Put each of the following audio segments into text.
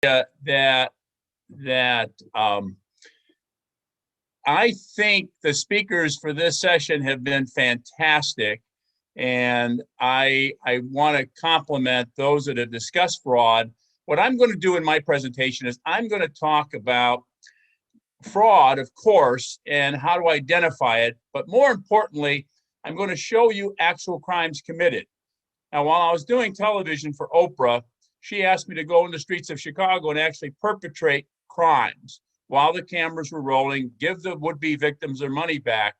that I think the speakers for this session have been fantastic, and I want to compliment those that have discussed fraud. What I'm going to do in my presentation is I'm going to talk about fraud, of course, and how to identify it, but more importantly, I'm going to show you actual crimes committed. Now, while I was doing television for Oprah, she asked me to go in the streets of Chicago and actually perpetrate crimes while the cameras were rolling, give the would-be victims their money back.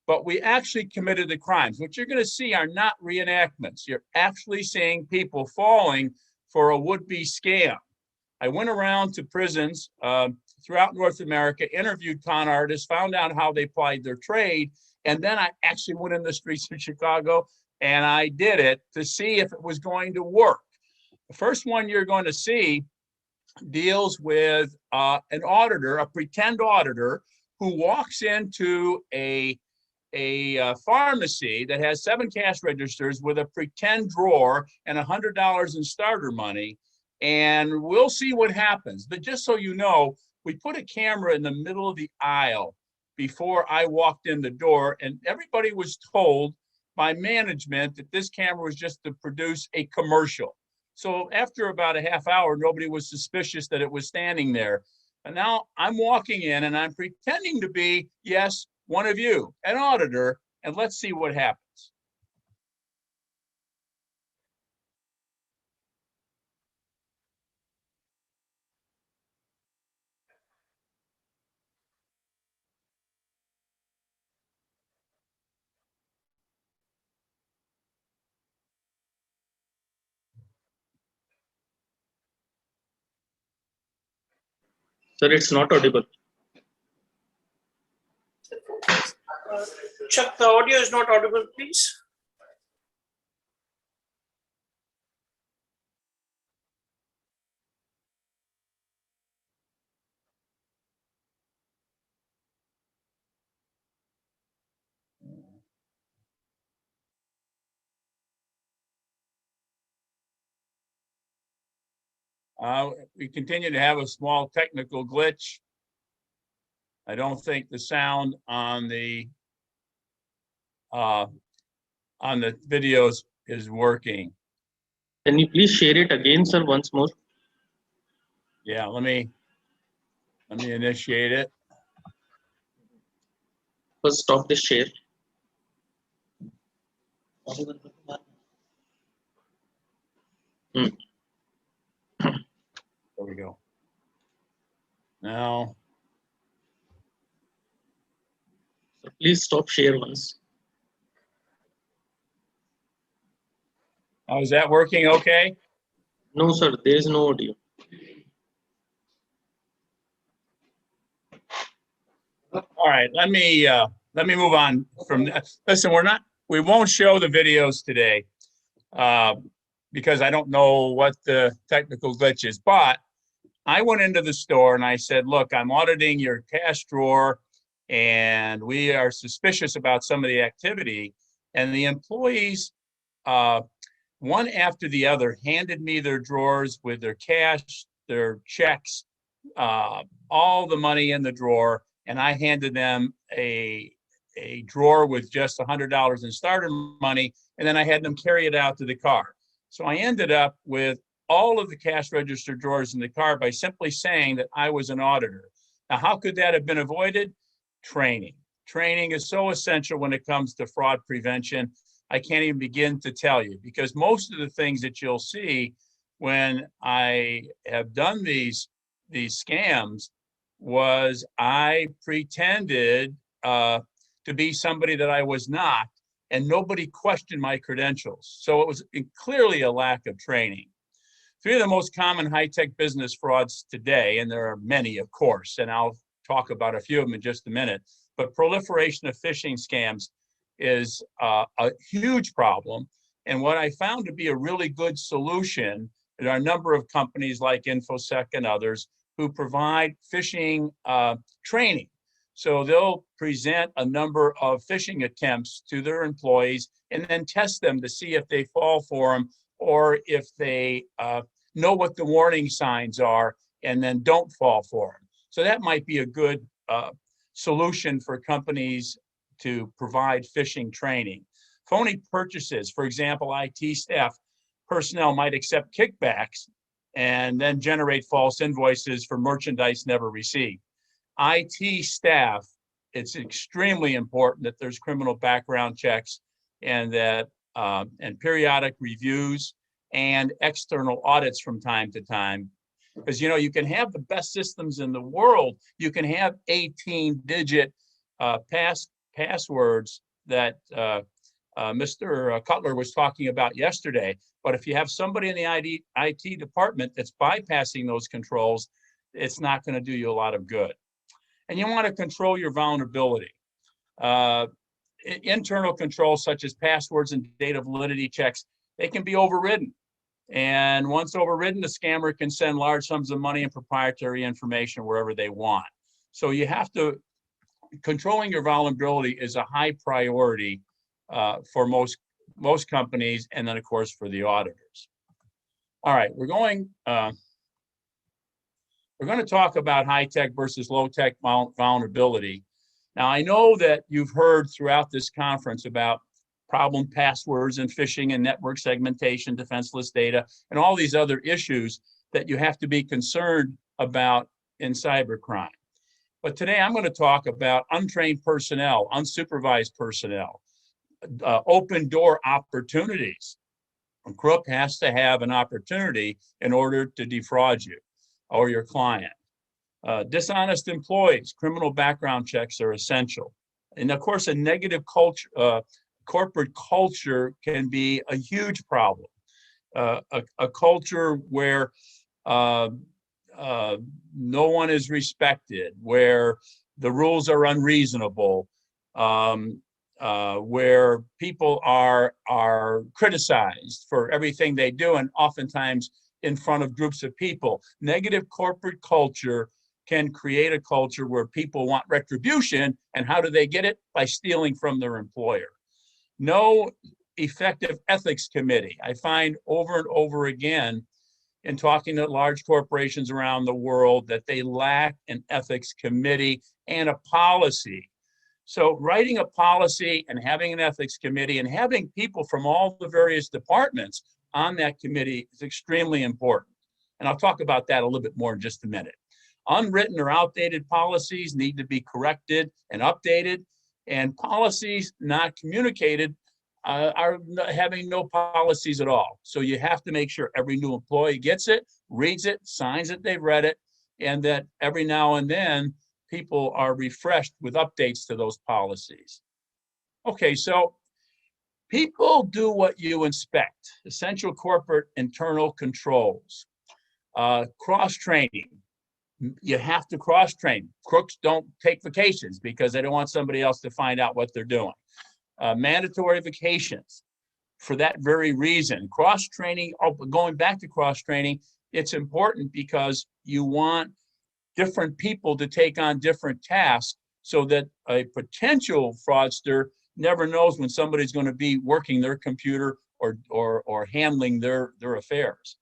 But we actually committed the crimes. What you're going to see are not reenactments. You're actually seeing people falling for a would-be scam. I went around to prisons throughout North America, interviewed con artists, found out how they plied their trade, and then I actually went in the streets of Chicago and I did it to see if it was going to work. The first one you're going to see deals with an auditor, a pretend auditor, who walks into a pharmacy that has 7 cash registers with a pretend drawer and $100 in starter money, and we'll see what happens. But just so you know, we put a camera in the middle of the aisle before I walked in the door, and everybody was told by management that this camera was just to produce a commercial. So after about a half hour, nobody was suspicious that it was standing there. And now I'm walking in and I'm pretending to be, yes, one of you, an auditor, and let's see what happens. Sir, it's not audible. Chuck, the audio is not audible, please. We continue to have a small technical glitch. I don't think the sound on the videos is working. Can you please share it again, sir, once more? Yeah, let me initiate it. First, stop the share. There we go. Now, So please stop share once. oh, is that working okay? No, sir, there is no audio. All right, let me move on from that. Listen, we won't show the videos today because I don't know what the technical glitch is, but I went into the store and I said, look, I'm auditing your cash drawer and we are suspicious about some of the activity. And the employees, one after the other, handed me their drawers with their cash, their checks, all the money in the drawer. And I handed them a drawer with just $100 in starter money. And then I had them carry it out to the car. So I ended up with all of the cash register drawers in the car by simply saying that I was an auditor. Now, how could that have been avoided? Training. Training is so essential when it comes to fraud prevention. I can't even begin to tell you, because most of the things that you'll see when I have done these scams was I pretended to be somebody that I was not, and nobody questioned my credentials. So it was clearly a lack of training. 3 of the most common high-tech business frauds today, and there are many, of course, and I'll talk about a few of them in just a minute, but proliferation of phishing scams is a huge problem. And what I found to be a really good solution, there are a number of companies like InfoSec and others who provide phishing training. So they'll present a number of phishing attempts to their employees and then test them to see if they fall for them or if they know what the warning signs are, and then don't fall for them. So that might be a good solution for companies to provide phishing training. Phony purchases, for example, IT staff personnel might accept kickbacks and then generate false invoices for merchandise never received. IT staff, it's extremely important that there's criminal background checks and that and periodic reviews and external audits from time to time. Because you can have the best systems in the world, you can have 18-digit passwords that Mr. Cutler was talking about yesterday. But if you have somebody in the IT department that's bypassing those controls, it's not going to do you a lot of good. And you want to control your vulnerability. Internal controls such as passwords and data validity checks, they can be overridden. And once overridden, the scammer can send large sums of money and proprietary information wherever they want. So you have to, controlling your vulnerability is a high priority for most companies, and then of course for the auditors. All right, we're going to talk about high-tech versus low-tech vulnerability. Now, I know that you've heard throughout this conference about problem passwords and phishing and network segmentation, defenseless data, and all these other issues that you have to be concerned about in cybercrime. But today I'm going to talk about untrained personnel, unsupervised personnel, open door opportunities. A crook has to have an opportunity in order to defraud you or your client. Dishonest employees, criminal background checks are essential. And of course, a negative culture, corporate culture can be a huge problem. A culture where no one is respected, where the rules are unreasonable, where people are criticized for everything they do, and oftentimes in front of groups of people. Negative corporate culture can create a culture where people want retribution, and how do they get it? By stealing from their employer. No effective ethics committee. I find over and over again in talking to large corporations around the world that they lack an ethics committee and a policy. So writing a policy and having an ethics committee and having people from all the various departments on that committee is extremely important. And I'll talk about that a little bit more in just a minute. Unwritten or outdated policies need to be corrected and updated, and policies not communicated are having no policies at all. So you have to make sure every new employee gets it, reads it, signs that they've read it, and that every now and then people are refreshed with updates to those policies. Okay, so people do what you inspect. Essential corporate internal controls. Cross-training. You have to cross-train. Crooks don't take vacations because they don't want somebody else to find out what they're doing. Mandatory vacations for that very reason. Cross-training, going back to cross-training, it's important because you want different people to take on different tasks so that a potential fraudster never knows when somebody's going to be working their computer or handling their affairs.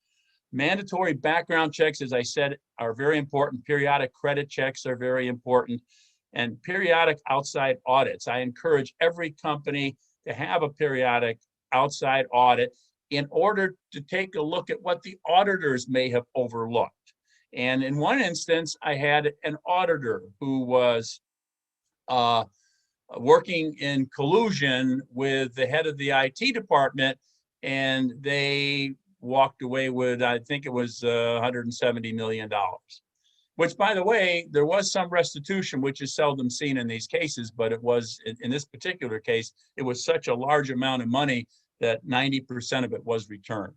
Mandatory background checks, as I said, are very important. Periodic credit checks are very important. And periodic outside audits. I encourage every company to have a periodic outside audit in order to take a look at what the auditors may have overlooked. And in one instance, I had an auditor who was working in collusion with the head of the IT department, and they walked away with, I think it was $170 million. Which, by the way, there was some restitution, which is seldom seen in these cases, but it was, in this particular case, it was such a large amount of money that 90% of it was returned.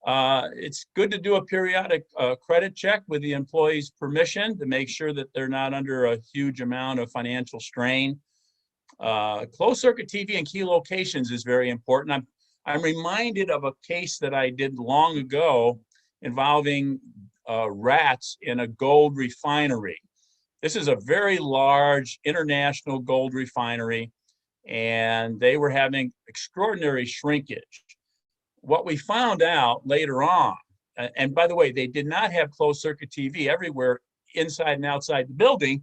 It's good to do a periodic credit check with the employee's permission to make sure that they're not under a huge amount of financial strain. Closed circuit TV and key locations is very important. I'm reminded of a case that I did long ago involving rats in a gold refinery. This is a very large international gold refinery, and they were having extraordinary shrinkage. What we found out later on and by the way, they did not have closed circuit TV everywhere inside and outside the building.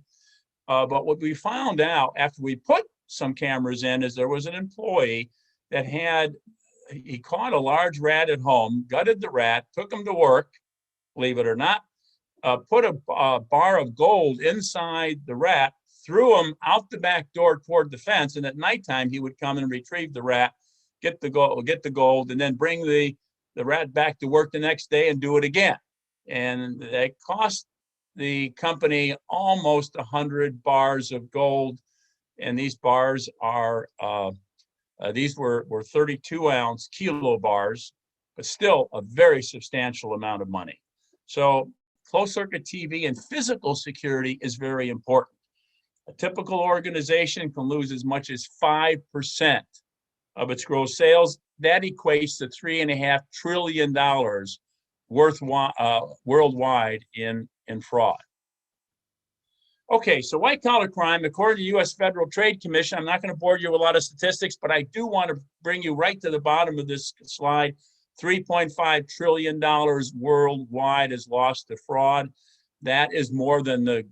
But what we found out after we put some cameras in is there was an employee that he caught a large rat at home, gutted the rat, took him to work, believe it or not, put a bar of gold inside the rat, threw him out the back door toward the fence, and at nighttime he would come and retrieve the rat, get the gold, and then bring the rat back to work the next day and do it again. And that cost the company almost 100 bars of gold, and these bars are these were 32-ounce kilo bars, but still a very substantial amount of money. So closed circuit TV and physical security is very important. A typical organization can lose as much as 5% of its gross sales. That equates to $3.5 trillion worldwide in fraud. Okay, so white collar crime, according to U.S. Federal Trade Commission, I'm not going to bore you with a lot of statistics, but I do want to bring you right to the bottom of this slide. $3.5 trillion worldwide is lost to fraud. That is more than the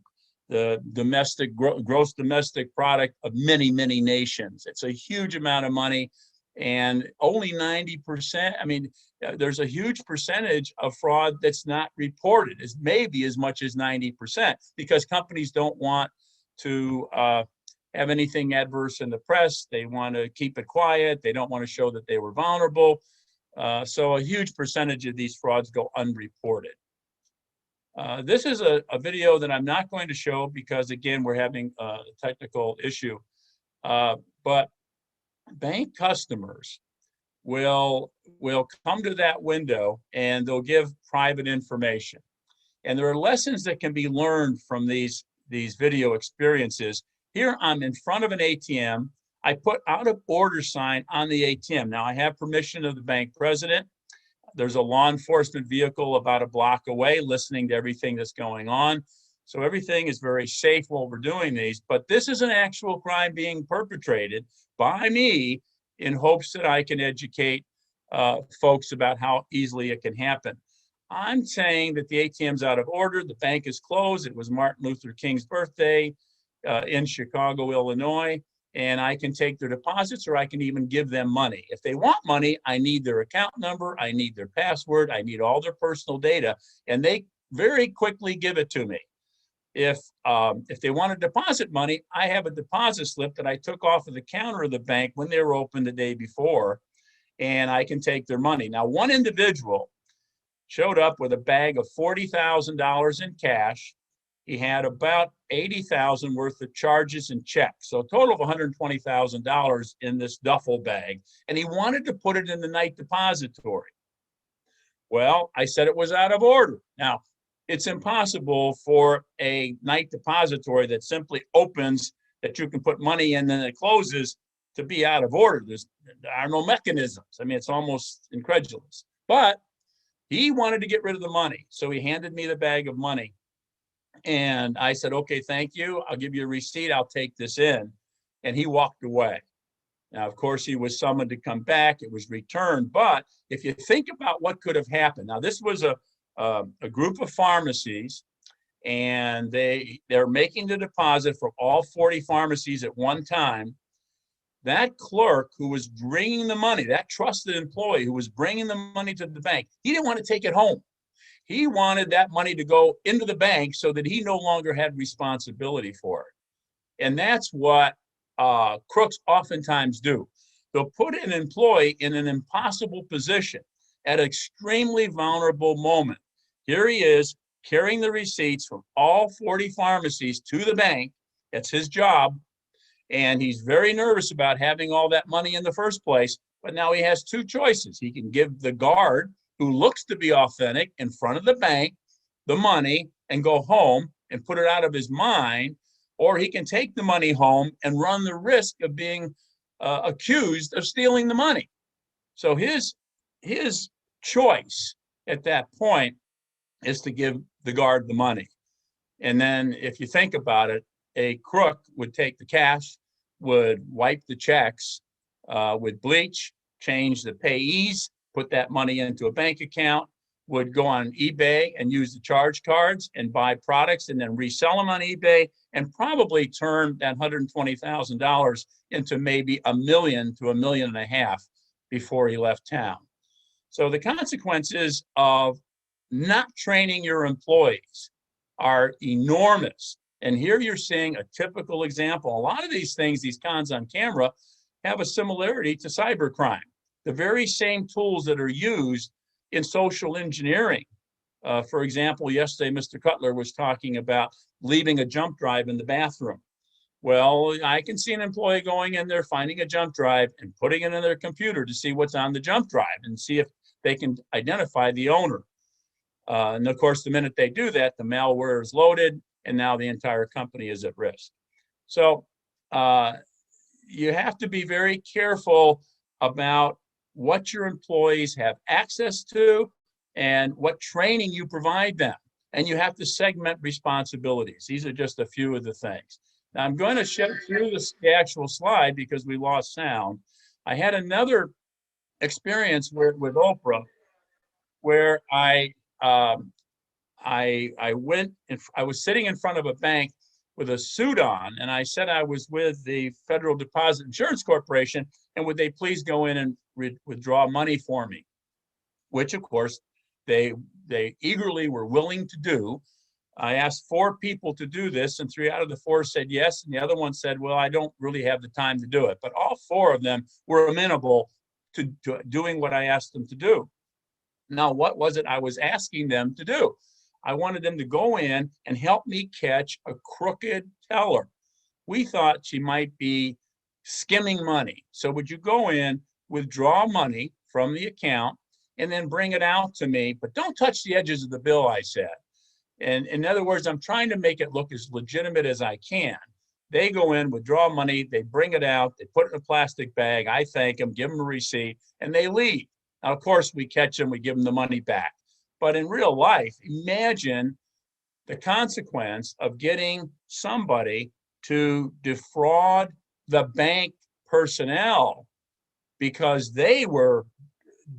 gross domestic product of many, many nations. It's a huge amount of money, and only 90%. I mean, there's a huge percentage of fraud that's not reported, as maybe as much as 90%, because companies don't want to have anything adverse in the press. They want to keep it quiet. They don't want to show that they were vulnerable. So a huge percentage of these frauds go unreported. This is a video that I'm not going to show because, again, we're having a technical issue. But bank customers will come to that window and they'll give private information. And there are lessons that can be learned from these video experiences. Here I'm in front of an ATM. I put out of order sign on the ATM. Now I have permission of the bank president. There's a law enforcement vehicle about a block away listening to everything that's going on. So everything is very safe while we're doing these, but this is an actual crime being perpetrated by me in hopes that I can educate folks about how easily it can happen. I'm saying that the ATM's out of order, the bank is closed. It was Martin Luther King's birthday in Chicago, Illinois, and I can take their deposits or I can even give them money. If they want money, I need their account number, I need their password, I need all their personal data, and they very quickly give it to me. If they want to deposit money, I have a deposit slip that I took off of the counter of the bank when they were open the day before, and I can take their money. Now, one individual showed up with a bag of $40,000 in cash. He had about $80,000 worth of charges and checks, so a total of $120,000 in this duffel bag, and he wanted to put it in the night depository. Well, I said it was out of order. Now, it's impossible for a night depository that simply opens, that you can put money in and then it closes, to be out of order. There are no mechanisms. I mean, it's almost incredulous. But he wanted to get rid of the money, so he handed me the bag of money. And I said, okay, thank you. I'll give you a receipt. I'll take this in. And he walked away. Now, of course, he was summoned to come back. It was returned. But if you think about what could have happened, now this was a group of pharmacies, and they're making the deposit for all 40 pharmacies at one time. That clerk who was bringing the money, that trusted employee who was bringing the money to the bank, he didn't want to take it home. He wanted that money to go into the bank so that he no longer had responsibility for it. And that's what crooks oftentimes do. They'll put an employee in an impossible position at an extremely vulnerable moment. Here he is carrying the receipts from all 40 pharmacies to the bank. That's his job. And he's very nervous about having all that money in the first place. But now he has two choices. He can give the guard, who looks to be authentic, in front of the bank the money and go home and put it out of his mind, or he can take the money home and run the risk of being accused of stealing the money. So his choice at that point is to give the guard the money. And then if you think about it, a crook would take the cash, would wipe the checks with bleach, change the payees, put that money into a bank account, would go on eBay and use the charge cards and buy products and then resell them on eBay and probably turn that $120,000 into maybe $1 million to $1.5 million before he left town. So the consequences of not training your employees are enormous. And here you're seeing a typical example. A lot of these things, these cons on camera, have a similarity to cybercrime. The very same tools that are used in social engineering. For example, yesterday, Mr. Cutler was talking about leaving a jump drive in the bathroom. Well, I can see an employee going in there, finding a jump drive and putting it in their computer to see what's on the jump drive and see if they can identify the owner. And of course, the minute they do that, the malware is loaded and now the entire company is at risk. So you have to be very careful about what your employees have access to and what training you provide them. And you have to segment responsibilities. These are just a few of the things. Now I'm going to shift through the actual slide because we lost sound. I had another experience with Oprah where I went and I was sitting in front of a bank with a suit on, and I said I was with the Federal Deposit Insurance Corporation, and would they please go in and withdraw money for me? Which, of course, they eagerly were willing to do. I asked 4 people to do this, and 3 out of the 4 said yes, and the other one said, well, I don't really have the time to do it. But all 4 of them were amenable to doing what I asked them to do. Now, what was it I was asking them to do? I wanted them to go in and help me catch a crooked teller. We thought she might be skimming money. So would you go in, withdraw money from the account, and then bring it out to me, but don't touch the edges of the bill, I said. And in other words, I'm trying to make it look as legitimate as I can. They go in, withdraw money, they bring it out, they put it in a plastic bag, I thank them, give them a receipt, and they leave. Now, of course, we catch them, we give them the money back. But in real life, imagine the consequence of getting somebody to defraud the bank personnel because they were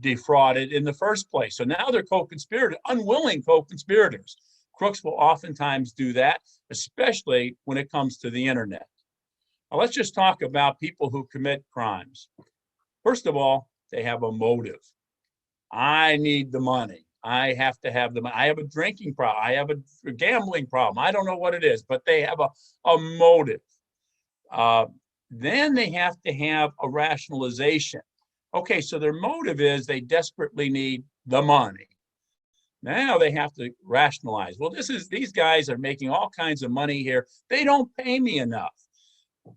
defrauded in the first place. So now they're co-conspirators, unwilling co-conspirators. Crooks will oftentimes do that, especially when it comes to the internet. Now, let's just talk about people who commit crimes. First of all, they have a motive. I need the money. I have to have the money. I have a drinking problem. I have a gambling problem. I don't know what it is, but they have a motive. Then they have to have a rationalization. Okay, so their motive is they desperately need the money. Now they have to rationalize. Well, these guys are making all kinds of money here. They don't pay me enough.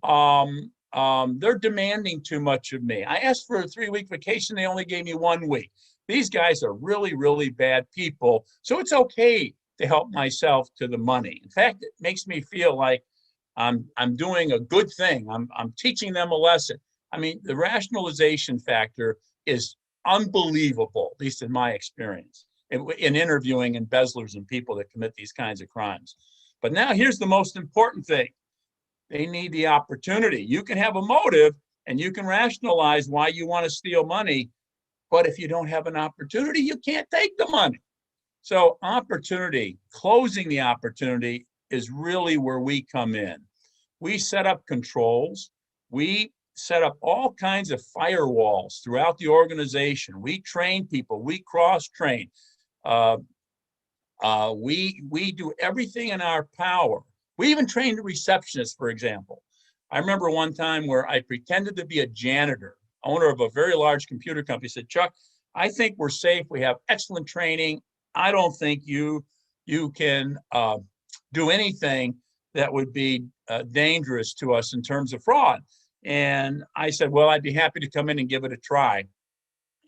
They're demanding too much of me. I asked for a 3-week vacation. They only gave me 1 week. These guys are really, really bad people. So it's okay to help myself to the money. In fact, it makes me feel like I'm doing a good thing. I'm teaching them a lesson. I mean, the rationalization factor is unbelievable, at least in my experience, in interviewing embezzlers and people that commit these kinds of crimes. But now here's the most important thing. They need the opportunity. You can have a motive and you can rationalize why you want to steal money, but if you don't have an opportunity, you can't take the money. So opportunity, closing the opportunity is really where we come in. We set up controls. We set up all kinds of firewalls throughout the organization. We train people. We cross-train. We do everything in our power. We even trained a receptionist, for example. I remember one time where I pretended to be a janitor, owner of a very large computer company, said, Chuck, I think we're safe. We have excellent training. I don't think you can do anything that would be dangerous to us in terms of fraud. And I said, well, I'd be happy to come in and give it a try.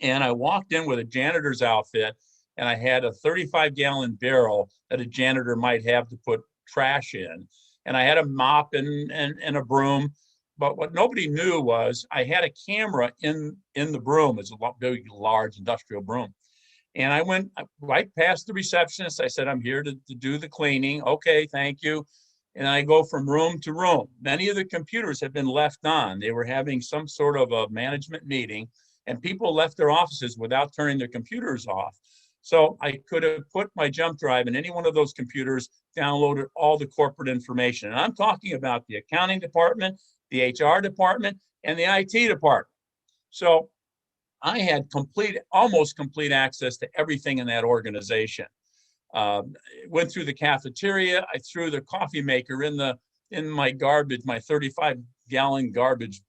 And I walked in with a janitor's outfit, and I had a 35-gallon barrel that a janitor might have to put trash in. And I had a mop and a broom. But what nobody knew was I had a camera in the broom. It's a big, large industrial broom. And I went right past the receptionist. I said, I'm here to do the cleaning. Okay, thank you. And I go from room to room. Many of the computers had been left on. They were having some sort of a management meeting, and people left their offices without turning their computers off. So I could have put my jump drive in any one of those computers, downloaded all the corporate information. And I'm talking about the accounting department, the HR department, and the IT department. So I had almost complete access to everything in that organization. Went through the cafeteria. I threw the coffee maker in my garbage, my 35-gallon garbage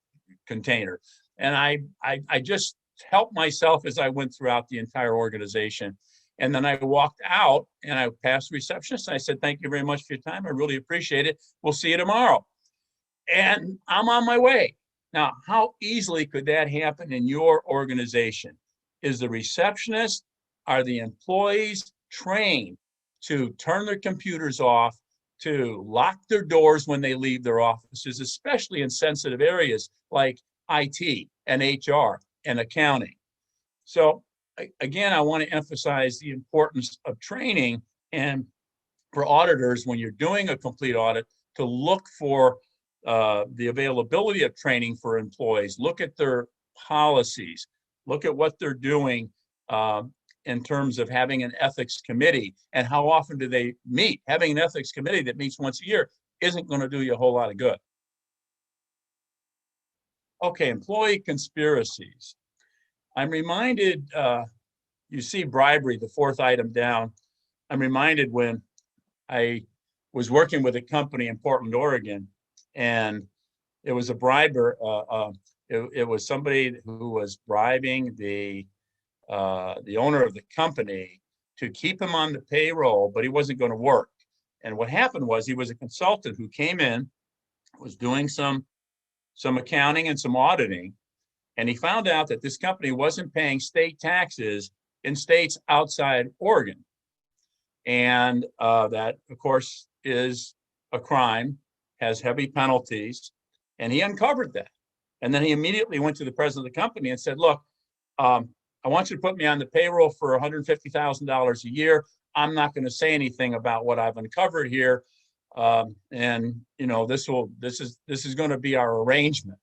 container. And I just helped myself as I went throughout the entire organization. And then I walked out and I passed the receptionist. And I said, thank you very much for your time. I really appreciate it. We'll see you tomorrow. And I'm on my way. Now, how easily could that happen in your organization? Is the receptionist, are the employees trained to turn their computers off, to lock their doors when they leave their offices, especially in sensitive areas like IT and HR and accounting? So again, I want to emphasize the importance of training, and for auditors, when you're doing a complete audit, to look for the availability of training for employees, look at their policies, look at what they're doing in terms of having an ethics committee and how often do they meet. Having an ethics committee that meets once a year isn't going to do you a whole lot of good. Okay, employee conspiracies. I'm reminded, you see bribery, the fourth item down. I'm reminded when I was working with a company in Portland, Oregon, and it was a briber. It was somebody who was bribing the owner of the company to keep him on the payroll, but he wasn't going to work. And what happened was he was a consultant who came in, was doing some accounting and some auditing, and he found out that this company wasn't paying state taxes in states outside Oregon. And that, of course, is a crime, has heavy penalties, and he uncovered that. And then he immediately went to the president of the company and said, look, I want you to put me on the payroll for $150,000 a year. I'm not going to say anything about what I've uncovered here. And you know, this is going to be our arrangement.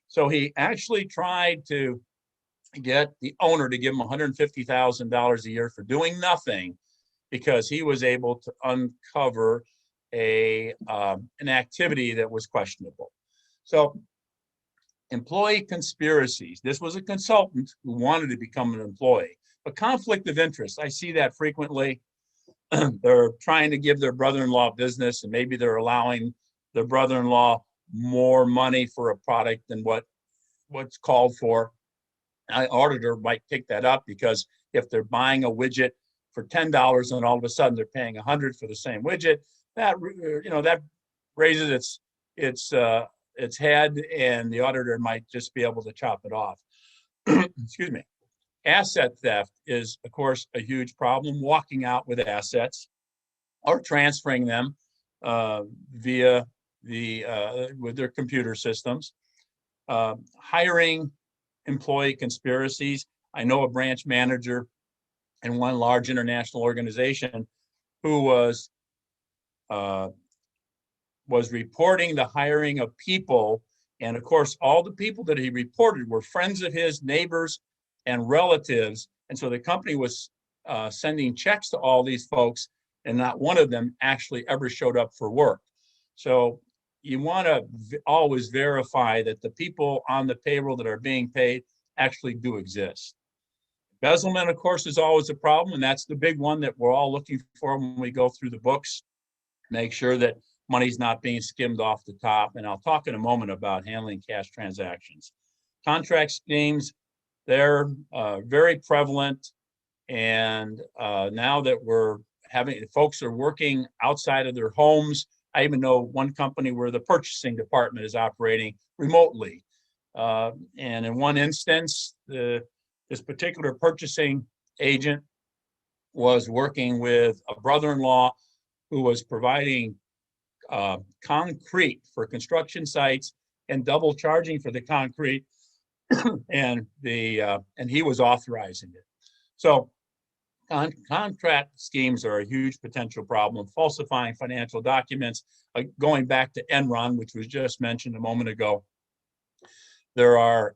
So he actually tried to get the owner to give him $150,000 a year for doing nothing, because he was able to uncover an activity that was questionable. So employee conspiracies. This was a consultant who wanted to become an employee. But conflict of interest, I see that frequently. They're trying to give their brother-in-law business, and maybe they're allowing their brother-in-law more money for a product than what's called for. An auditor might pick that up, because if they're buying a widget for $10 and all of a sudden they're paying $100 for the same widget, that raises its head, and the auditor might just be able to chop it off. Excuse me. Asset theft is, of course, a huge problem. Walking out with assets or transferring them via with their computer systems. Hiring employee conspiracies. I know a branch manager in one large international organization who was reporting the hiring of people. And of course, all the people that he reported were friends of his, neighbors, and relatives. And so the company was sending checks to all these folks, and not one of them actually ever showed up for work. So you want to always verify that the people on the payroll that are being paid actually do exist. Embezzlement, of course, is always a problem, and that's the big one that we're all looking for when we go through the books. Make sure that money's not being skimmed off the top, and I'll talk in a moment about handling cash transactions. Contract schemes, they're very prevalent, and now that folks are working outside of their homes. I even know one company where the purchasing department is operating remotely. And in one instance, this particular purchasing agent was working with a brother-in-law who was providing concrete for construction sites and double charging for the concrete, and he was authorizing it. So contract schemes are a huge potential problem. Falsifying financial documents, going back to Enron, which was just mentioned a moment ago. There are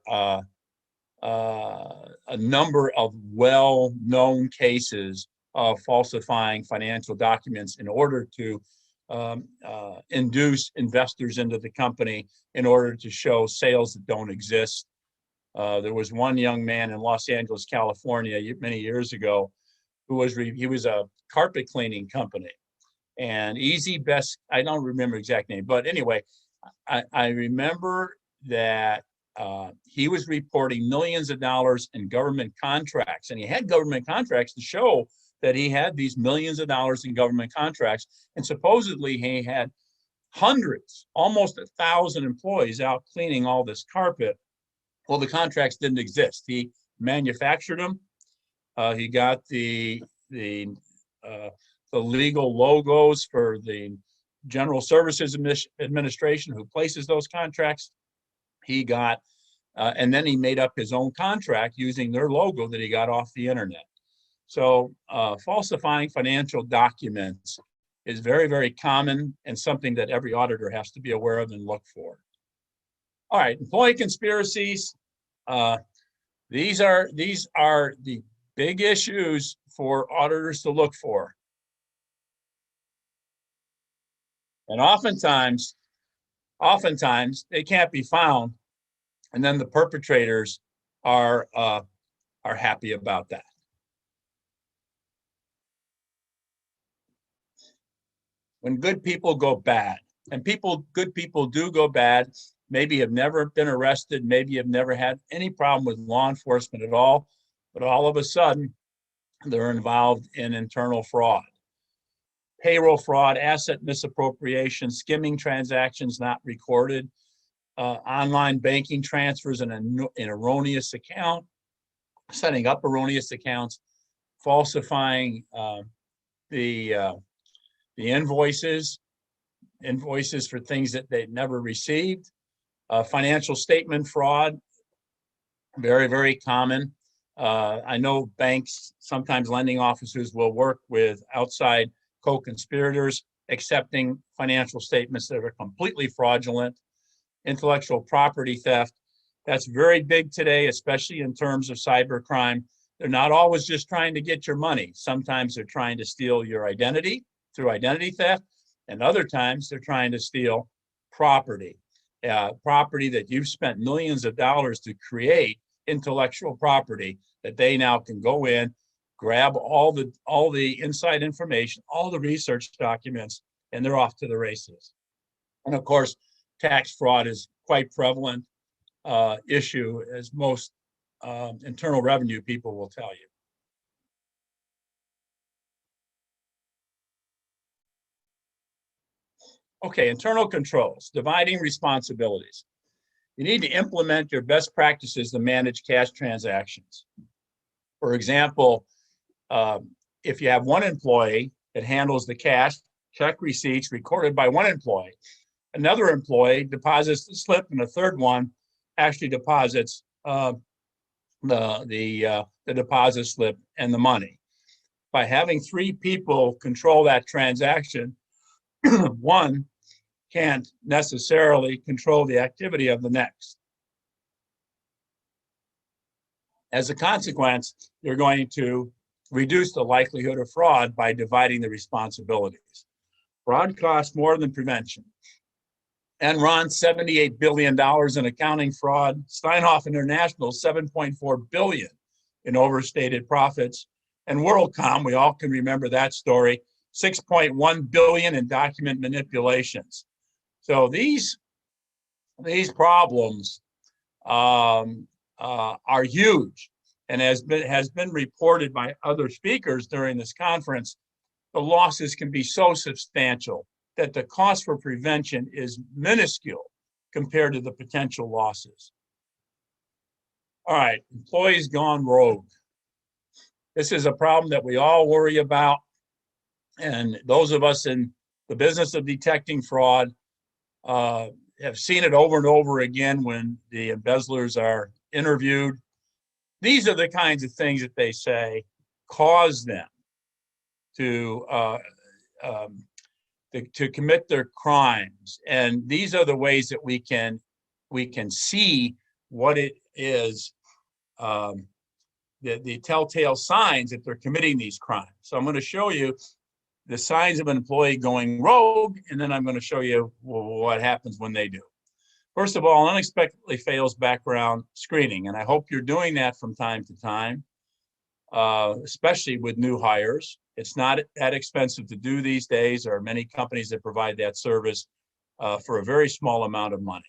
a number of well-known cases of falsifying financial documents in order to induce investors into the company in order to show sales that don't exist. There was one young man in Los Angeles, California, many years ago, who was he was a carpet cleaning company, and Easy Best, I don't remember exact name, but anyway, I remember that he was reporting millions of dollars in government contracts, and he had government contracts to show that he had these millions of dollars in government contracts, and supposedly he had hundreds, almost 1,000 employees out cleaning all this carpet. Well, the contracts didn't exist. He manufactured them. He got the legal logos for the General Services Administration, who places those contracts. He got, and then he made up his own contract using their logo that he got off the internet. So falsifying financial documents is very, very common and something that every auditor has to be aware of and look for. All right, employee conspiracies. These are the big issues for auditors to look for. And oftentimes they can't be found, and then the perpetrators are happy about that. When good people go bad, and good people do go bad, maybe have never been arrested, maybe have never had any problem with law enforcement at all, but all of a sudden they're involved in internal fraud. Payroll fraud, asset misappropriation, skimming transactions not recorded, online banking transfers in an erroneous account, setting up erroneous accounts, falsifying the invoices for things that they never received, financial statement fraud, very, very common. I know banks, sometimes lending officers will work with outside co-conspirators, accepting financial statements that are completely fraudulent. Intellectual property theft, that's very big today, especially in terms of cybercrime. They're not always just trying to get your money. Sometimes they're trying to steal your identity through identity theft, and other times they're trying to steal property, property that you've spent millions of dollars to create, intellectual property that they now can go in, grab all the inside information, all the research documents, and they're off to the races. And of course, tax fraud is quite prevalent issue, as most internal revenue people will tell you. Okay, internal controls, dividing responsibilities. You need to implement your best practices to manage cash transactions. For example, if you have one employee that handles the cash, check receipts recorded by one employee, another employee deposits the slip, and a third one actually deposits the deposit slip and the money. By having three people control that transaction, one can't necessarily control the activity of the next. As a consequence, you're going to reduce the likelihood of fraud by dividing the responsibilities. Fraud costs more than prevention. Enron, $78 billion in accounting fraud. Steinhoff International, $7.4 billion in overstated profits. And WorldCom, we all can remember that story, $6.1 billion in document manipulations. So these problems are huge, and has been reported by other speakers during this conference. The losses can be so substantial that the cost for prevention is minuscule compared to the potential losses. All right, employees gone rogue. This is a problem that we all worry about, and those of us in the business of detecting fraud have seen it over and over again when the embezzlers are interviewed. These are the kinds of things that they say cause them to commit their crimes, and these are the ways that we can see what it is the telltale signs that they're committing these crimes. So I'm going to show you the signs of an employee going rogue, and then I'm going to show you what happens when they do. First of all, unexpectedly fails background screening, and I hope you're doing that from time to time, especially with new hires. It's not that expensive to do these days. There are many companies that provide that service for a very small amount of money.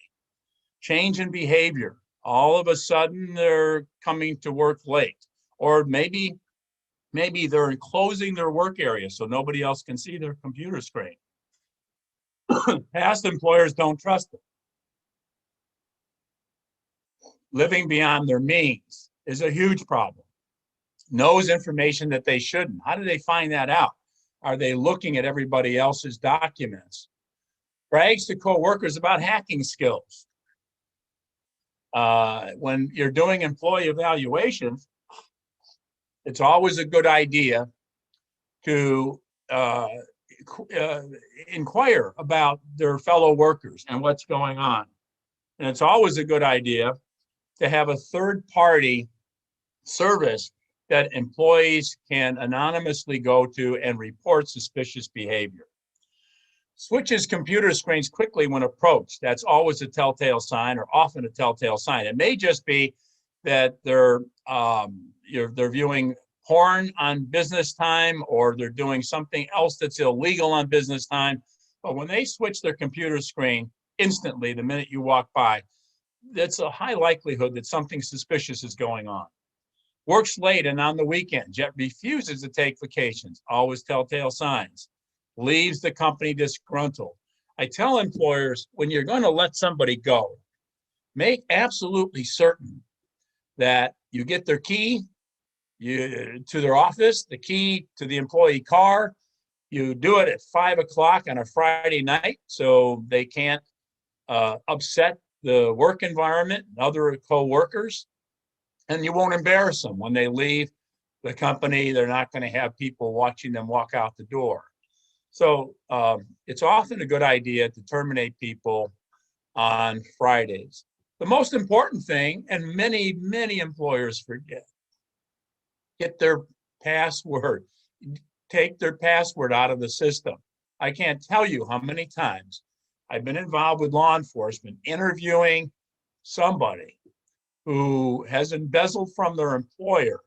Change in behavior. All of a sudden, they're coming to work late, or maybe they're enclosing their work area so nobody else can see their computer screen. Past employers don't trust them. Living beyond their means is a huge problem. Knows information that they shouldn't. How do they find that out? Are they looking at everybody else's documents? Brags to coworkers about hacking skills. When you're doing employee evaluations, it's always a good idea to inquire about their fellow workers and what's going on. And it's always a good idea to have a third-party service that employees can anonymously go to and report suspicious behavior. Switches computer screens quickly when approached. That's always a telltale sign, or often a telltale sign. It may just be that they're viewing porn on business time, or they're doing something else that's illegal on business time. But when they switch their computer screen instantly, the minute you walk by, that's a high likelihood that something suspicious is going on. Works late and on the weekend, yet refuses to take vacations. Always telltale signs. Leaves the company disgruntled. I tell employers, when you're going to let somebody go, make absolutely certain that you get their key to their office, the key to the employee car. You do it at 5 o'clock on a Friday night so they can't upset the work environment and other co-workers, and you won't embarrass them when they leave the company. They're not going to have people watching them walk out the door. So it's often a good idea to terminate people on Fridays. The most important thing, and many employers forget, get their password. Take their password out of the system. I can't tell you how many times I've been involved with law enforcement interviewing somebody who has embezzled from their employer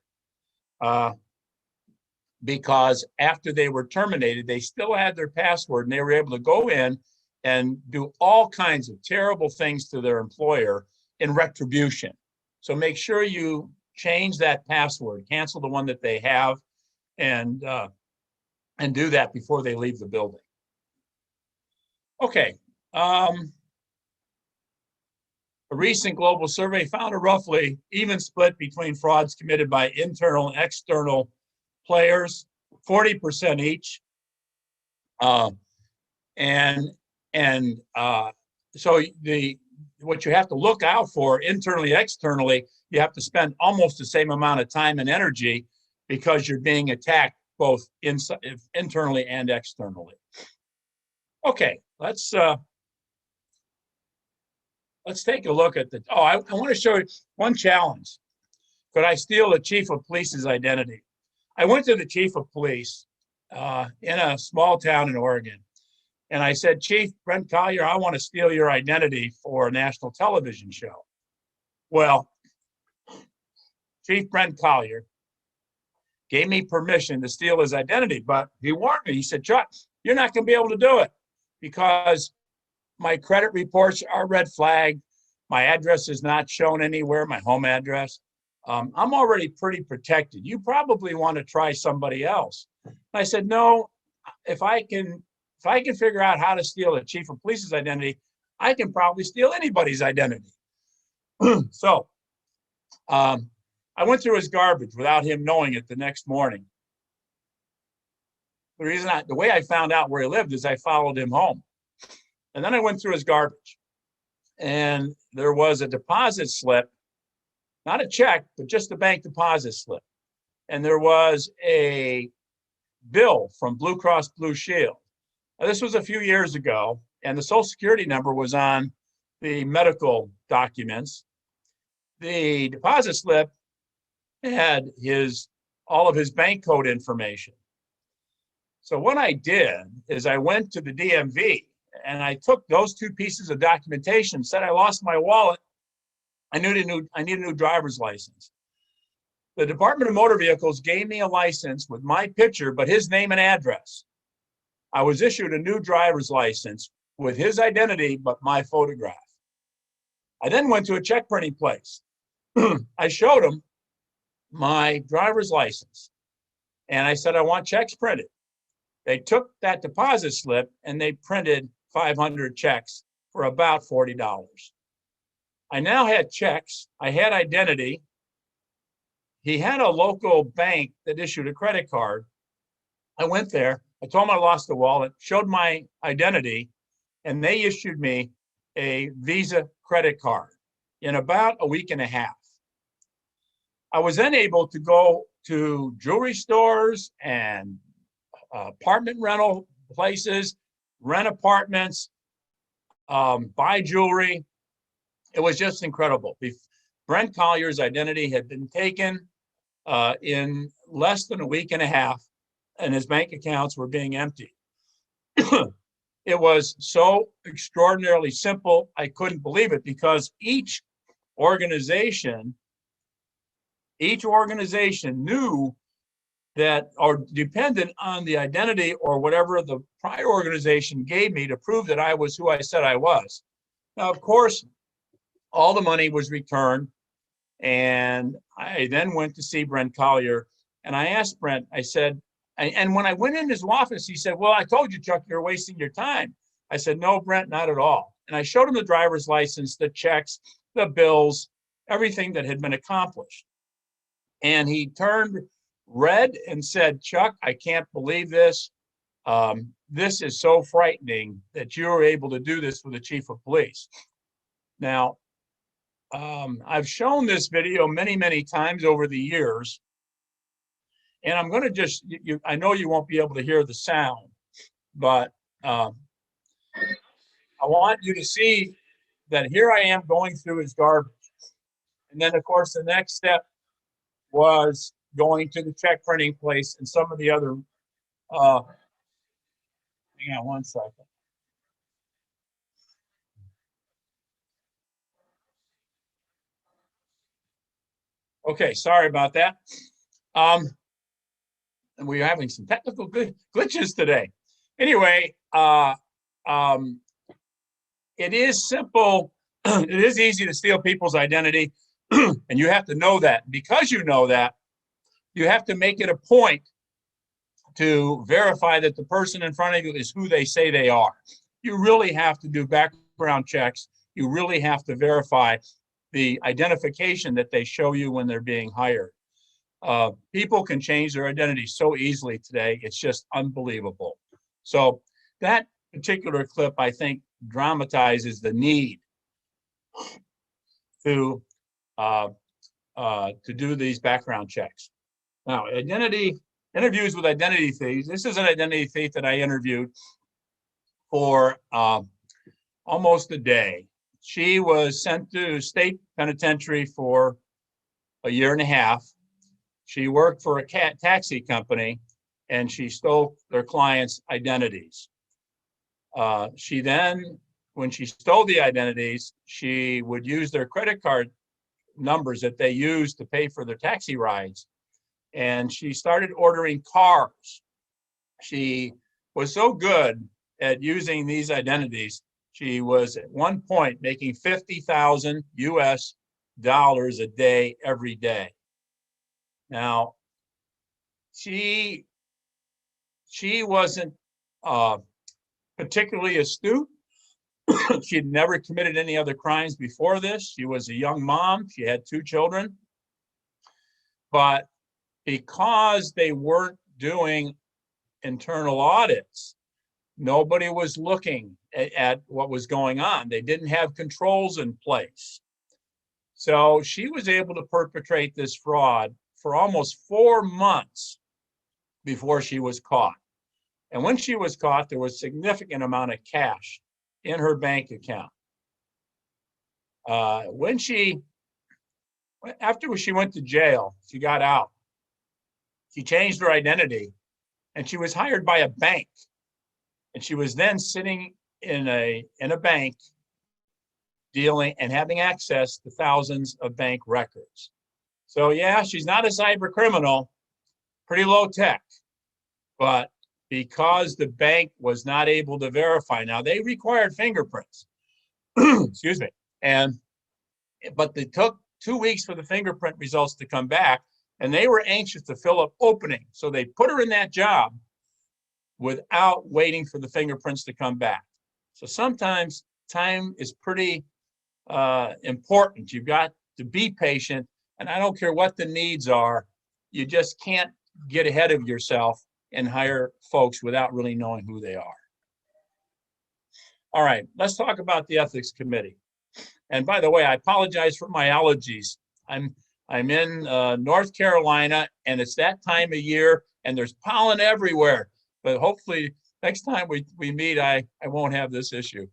because after they were terminated, they still had their password and they were able to go in and do all kinds of terrible things to their employer in retribution. So make sure you change that password, cancel the one that they have, and do that before they leave the building. Okay. A recent global survey found a roughly even split between frauds committed by internal and external players, 40% each. So what you have to look out for internally, externally, you have to spend almost the same amount of time and energy because you're being attacked both internally and externally. Okay, let's take a look at I want to show you one challenge. Could I steal the chief of police's identity? I went to the chief of police in a small town in Oregon, and I said, Chief Brent Collier, I want to steal your identity for a national television show. Well, Chief Brent Collier gave me permission to steal his identity, but he warned me. He said, Chuck, you're not going to be able to do it because my credit reports are red flagged. My address is not shown anywhere, my home address. I'm already pretty protected. You probably want to try somebody else. And I said, no, if I can figure out how to steal the chief of police's identity, I can probably steal anybody's identity. So I went through his garbage without him knowing it the next morning. The way I found out where he lived is I followed him home. And then I went through his garbage, and there was a deposit slip, not a check, but just a bank deposit slip. And there was a bill from Blue Cross Blue Shield. Now, this was a few years ago, and the Social Security number was on the medical documents. The deposit slip had all of his bank code information. So what I did is I went to the DMV and I took those two pieces of documentation, said I lost my wallet. I need a new driver's license. The Department of Motor Vehicles gave me a license with my picture, but his name and address. I was issued a new driver's license with his identity, but my photograph. I then went to a check printing place. I showed him my driver's license and I said, I want checks printed. They took that deposit slip and they printed 500 checks for about $40. I now had checks. I had identity. He had a local bank that issued a credit card. I went there. I told him I lost the wallet, showed my identity, and they issued me a Visa credit card in about a week and a half. I was then able to go to jewelry stores and apartment rental places, rent apartments, buy jewelry. It was just incredible. Brent Collier's identity had been taken in less than a week and a half, and his bank accounts were being emptied. It was so extraordinarily simple, I couldn't believe it, because each organization knew that, or dependent on the identity or whatever the prior organization gave me to prove that I was who I said I was. Now, of course, all the money was returned, and I then went to see Brent Collier, and I asked Brent, I said, and when I went in his office, he said, well, I told you, Chuck, you're wasting your time. I said, no, Brent, not at all. And I showed him the driver's license, the checks, the bills, everything that had been accomplished. And he turned red and said, Chuck, I can't believe this. This is so frightening that you were able to do this with the chief of police. Now, I've shown this video many, many times over the years. And I'm going to just, I know you won't be able to hear the sound, but I want you to see that here I am going through his garbage. And then, of course, the next step was going to the check printing place and some of the other, hang on one second. Okay, sorry about that. And we're having some technical glitches today. Anyway, it is simple. It is easy to steal people's identity, and you have to know that. Because you know that, you have to make it a point to verify that the person in front of you is who they say they are. You really have to do background checks. You really have to verify the identification that they show you when they're being hired. People can change their identity so easily today. It's just unbelievable. So that particular clip, I think, dramatizes the need to do these background checks. Now, interviews with identity thieves. This is an identity thief that I interviewed for almost a day. She was sent to state penitentiary for a year and a half. She worked for a taxi company, and she stole their clients' identities. She then, when she stole the identities, she would use their credit card numbers that they used to pay for their taxi rides. And she started ordering cars. She was so good at using these identities. She was at one point making $50,000 US a day, every day. Now, she wasn't particularly astute. She'd never committed any other crimes before this. She was a young mom. She had 2 children. But because they weren't doing internal audits, nobody was looking at what was going on. They didn't have controls in place. So she was able to perpetrate this fraud for almost 4 months before she was caught. And when she was caught, there was a significant amount of cash in her bank account. When she After she went to jail, she got out. She changed her identity and she was hired by a bank. And she was then sitting in a bank dealing and having access to thousands of bank records. So yeah, she's not a cyber criminal, pretty low tech, but because the bank was not able to verify, now they required fingerprints, excuse me, but they took 2 weeks for the fingerprint results to come back, and they were anxious to fill up opening. So they put her in that job without waiting for the fingerprints to come back. So sometimes time is pretty important. You've got to be patient, and I don't care what the needs are. You just can't get ahead of yourself and hire folks without really knowing who they are. All right, let's talk about the ethics committee. And by the way, I apologize for my allergies. I'm in North Carolina, and it's that time of year, and there's pollen everywhere. But hopefully next time we meet, I won't have this issue.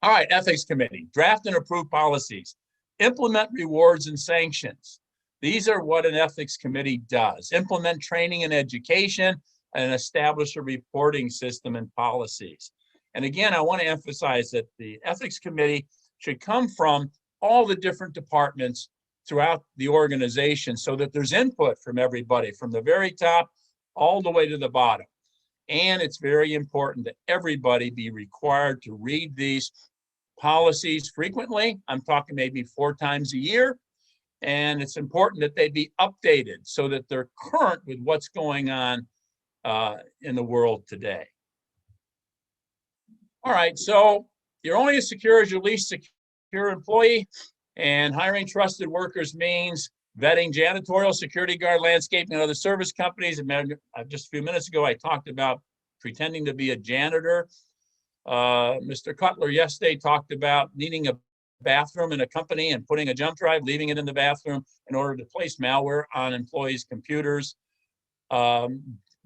All right, ethics committee, draft and approve policies, implement rewards and sanctions. These are what an ethics committee does. Implement training and education and establish a reporting system and policies. And again, I want to emphasize that the ethics committee should come from all the different departments throughout the organization so that there's input from everybody, from the very top all the way to the bottom. And it's very important that everybody be required to read these policies frequently. I'm talking maybe 4 times a year. And it's important that they be updated so that they're current with what's going on in the world today. All right, so you're only as secure as your least secure employee, and hiring trusted workers means vetting janitorial, security guard, landscaping, and other service companies. Just a few minutes ago, I talked about pretending to be a janitor. Mr. Cutler yesterday talked about needing a bathroom in a company and putting a jump drive, leaving it in the bathroom in order to place malware on employees' computers.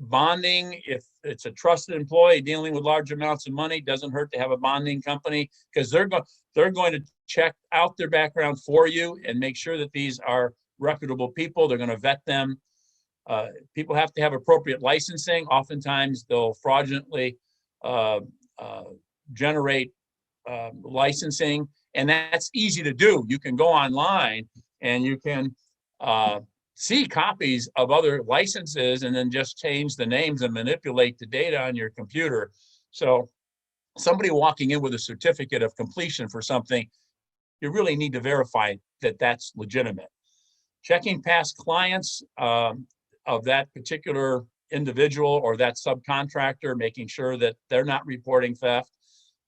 Bonding, if it's a trusted employee dealing with large amounts of money, doesn't hurt to have a bonding company, because they're going to check out their background for you and make sure that these are reputable people. They're going to vet them. People have to have appropriate licensing. Oftentimes they'll fraudulently generate licensing, and that's easy to do. You can go online and you can see copies of other licenses and then just change the names and manipulate the data on your computer. So somebody walking in with a certificate of completion for something, you really need to verify that that's legitimate. Checking past clients of that particular individual or that subcontractor, making sure that they're not reporting theft.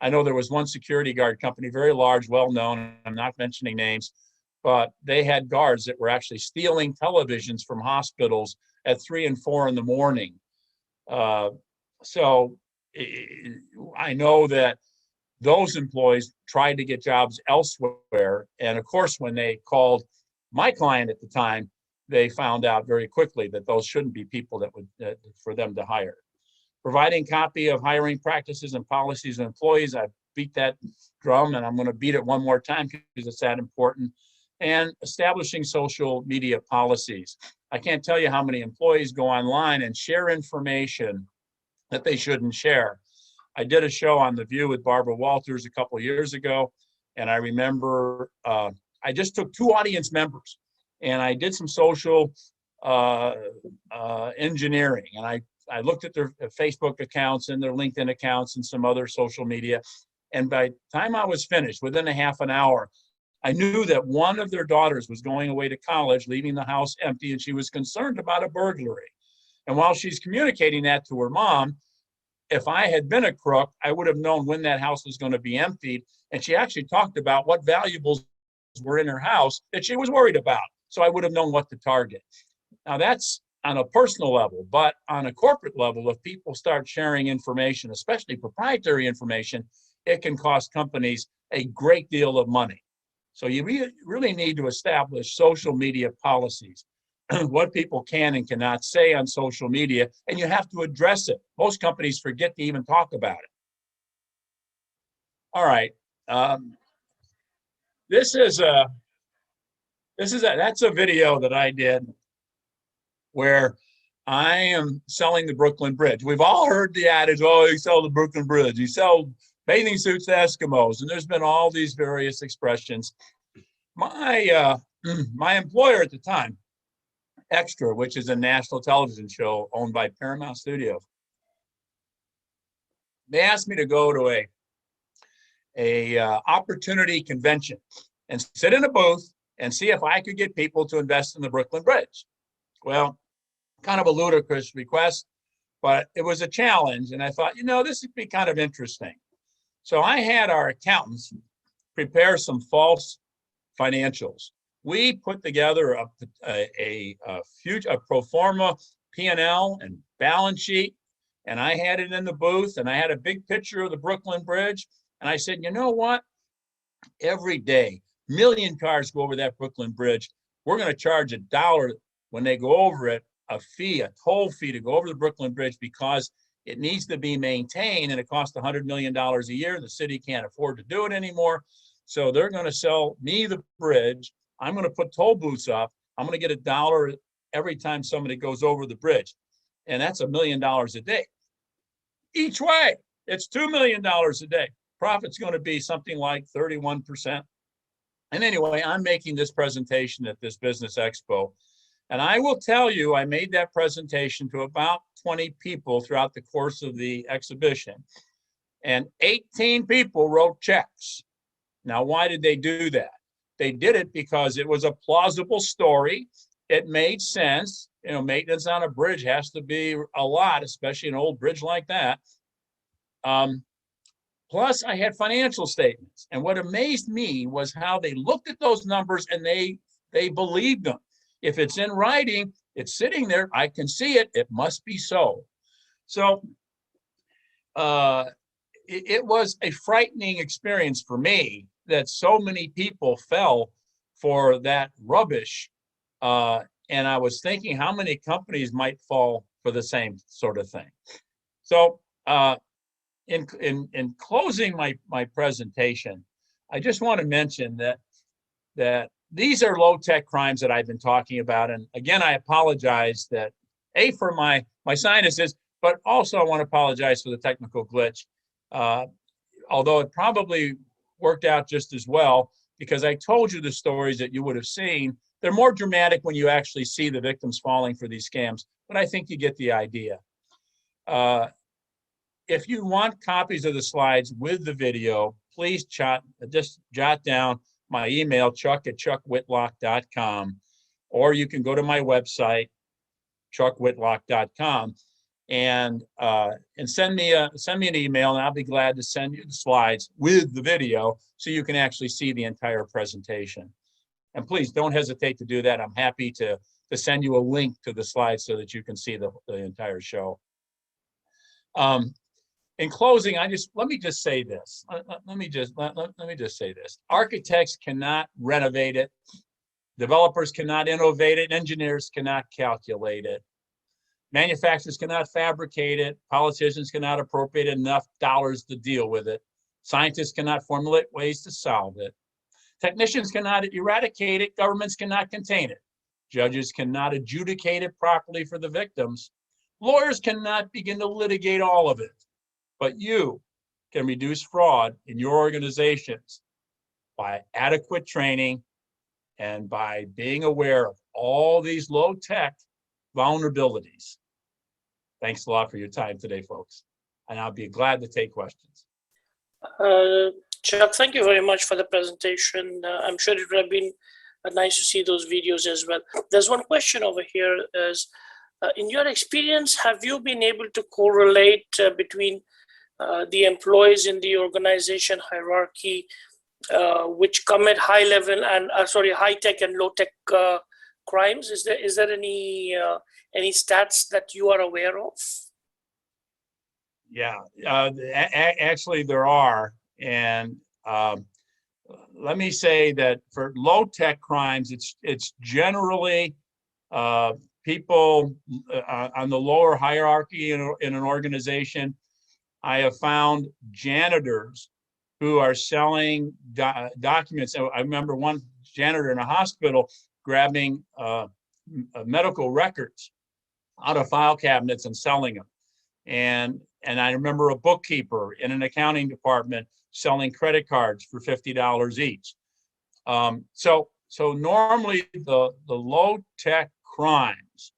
I know there was one security guard company, very large, well-known, I'm not mentioning names, but they had guards that were actually stealing televisions from hospitals at 3 and 4 in the morning. So I know that those employees tried to get jobs elsewhere. And of course, when they called my client at the time, they found out very quickly that those shouldn't be people that would for them to hire. Providing copy of hiring practices and policies of employees. I beat that drum and I'm going to beat it one more time because it's that important. And establishing social media policies. I can't tell you how many employees go online and share information that they shouldn't share. I did a show on The View with Barbara Walters a couple of years ago, and I remember I just took 2 audience members and I did some social engineering, and I looked at their Facebook accounts and their LinkedIn accounts and some other social media. And by the time I was finished, within a half an hour, I knew that one of their daughters was going away to college, leaving the house empty, and she was concerned about a burglary. And while she's communicating that to her mom, if I had been a crook, I would have known when that house was going to be emptied. And she actually talked about what valuables were in her house that she was worried about. So I would have known what to target. Now that's on a personal level, but on a corporate level, if people start sharing information, especially proprietary information, it can cost companies a great deal of money. So you really need to establish social media policies, what people can and cannot say on social media, and you have to address it. Most companies forget to even talk about it. All right. This is That's a video that I did where I am selling the Brooklyn Bridge. We've all heard the adage, oh, you sell the Brooklyn Bridge, you sell bathing suits to Eskimos, and there's been all these various expressions. My my employer at the time, Extra, which is a national television show owned by Paramount Studios, they asked me to go to a opportunity convention and sit in a booth and see if I could get people to invest in the Brooklyn Bridge. Well, kind of a ludicrous request, but it was a challenge. And I thought, this would be kind of interesting. So I had our accountants prepare some false financials. We put together a pro forma P&L and balance sheet, and I had it in the booth, and I had a big picture of the Brooklyn Bridge. And I said, you know what? Every day, a million cars go over that Brooklyn Bridge. We're going to charge $1 when they go over it, a toll fee to go over the Brooklyn Bridge, because it needs to be maintained, and it costs $100 million a year. The city can't afford to do it anymore. So they're going to sell me the bridge. I'm going to put toll booths up. I'm going to get $1 every time somebody goes over the bridge. And that's $1 million a day. Each way, it's $2 million a day. Profit's going to be something like 31%. And anyway, I'm making this presentation at this business expo. And I will tell you, I made that presentation to about 20 people throughout the course of the exhibition. And 18 people wrote checks. Now, why did they do that? They did it because it was a plausible story. It made sense. Maintenance on a bridge has to be a lot, especially an old bridge like that. Plus, I had financial statements. And what amazed me was how they looked at those numbers and they believed them. If it's in writing, it's sitting there, I can see it, it must be so. So it was a frightening experience for me that so many people fell for that rubbish. And I was thinking how many companies might fall for the same sort of thing. So in closing my presentation, I just want to mention that these are low-tech crimes that I've been talking about. And again, I apologize that for my sinuses, but also I want to apologize for the technical glitch. Although it probably worked out just as well, because I told you the stories that you would have seen. They're more dramatic when you actually see the victims falling for these scams, but I think you get the idea. If you want copies of the slides with the video, please just jot down my email, chuck@chuckwhitlock.com, or you can go to my website, chuckwhitlock.com, and send me an email, and I'll be glad to send you the slides with the video so you can actually see the entire presentation. And please don't hesitate to do that. I'm happy to send you a link to the slides so that you can see the entire show. In closing, let me just say this. Let me just say this. Architects cannot renovate it. Developers cannot innovate it. Engineers cannot calculate it. Manufacturers cannot fabricate it. Politicians cannot appropriate enough dollars to deal with it. Scientists cannot formulate ways to solve it. Technicians cannot eradicate it. Governments cannot contain it. Judges cannot adjudicate it properly for the victims. Lawyers cannot begin to litigate all of it. But you can reduce fraud in your organizations by adequate training and by being aware of all these low-tech vulnerabilities. Thanks a lot for your time today, folks. And I'll be glad to take questions. Chuck, thank you very much for the presentation. I'm sure it would have been nice to see those videos as well. There's one question over here is, in your experience, have you been able to correlate between the employees in the organization hierarchy, which commit high tech and low tech crimes? Is there any stats that you are aware of? Yeah, actually there are. And let me say that for low tech crimes, it's generally people on the lower hierarchy in an organization. I have found janitors who are selling documents. I remember one janitor in a hospital grabbing medical records out of file cabinets and selling them. And I remember a bookkeeper in an accounting department selling credit cards for $50 each. So normally the low-tech crimes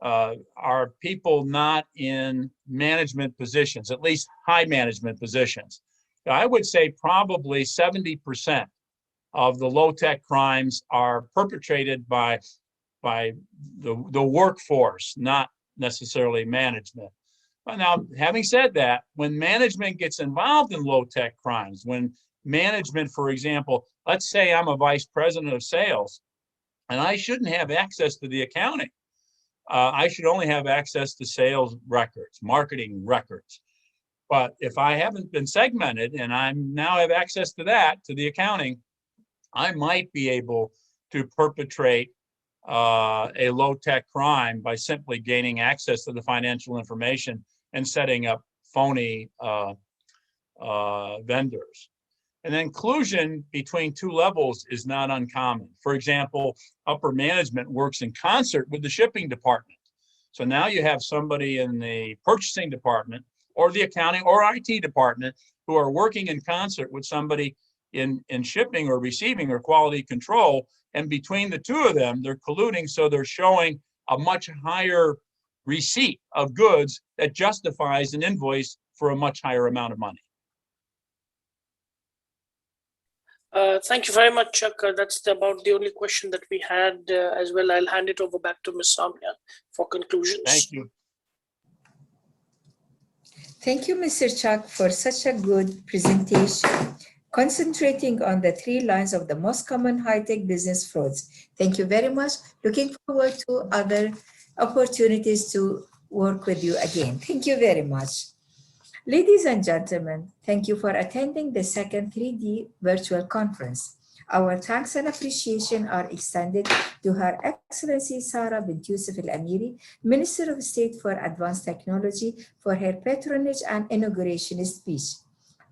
are people not in management positions, at least high management positions. I would say probably 70% of the low-tech crimes are perpetrated by the workforce, not necessarily management. But now, having said that, when management gets involved in low-tech crimes, when management, for example, let's say I'm a vice president of sales, and I shouldn't have access to the accounting. I should only have access to sales records, marketing records. But if I haven't been segmented and I now have access to that, to the accounting, I might be able to perpetrate a low-tech crime by simply gaining access to the financial information and setting up phony vendors. And then collusion between two levels is not uncommon. For example, upper management works in concert with the shipping department. So now you have somebody in the purchasing department or the accounting or IT department who are working in concert with somebody in shipping or receiving or quality control. And between the two of them, they're colluding. So they're showing a much higher receipt of goods that justifies an invoice for a much higher amount of money. Thank you very much, Chuck. That's about the only question that we had as well. I'll hand it over back to Ms. Samia for conclusions. Thank you. Thank you, Mr. Chuck, for such a good presentation, concentrating on the 3 lines of the most common high-tech business frauds. Thank you very much. Looking forward to other opportunities to work with you again. Thank you very much. Ladies and gentlemen, thank you for attending the second 3D virtual conference. Our thanks and appreciation are extended to Her Excellency Sarah bint Yusuf Al-Amiri, Minister of State for Advanced Technology, for her patronage and inauguration speech.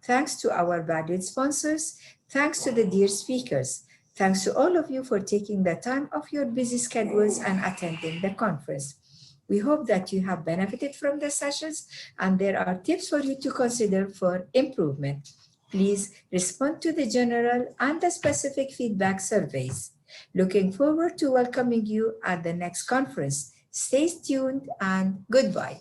Thanks to our valued sponsors. Thanks to the dear speakers. Thanks to all of you for taking the time of your busy schedules and attending the conference. We hope that you have benefited from the sessions and there are tips for you to consider for improvement. Please respond to the general and the specific feedback surveys. Looking forward to welcoming you at the next conference. Stay tuned and goodbye.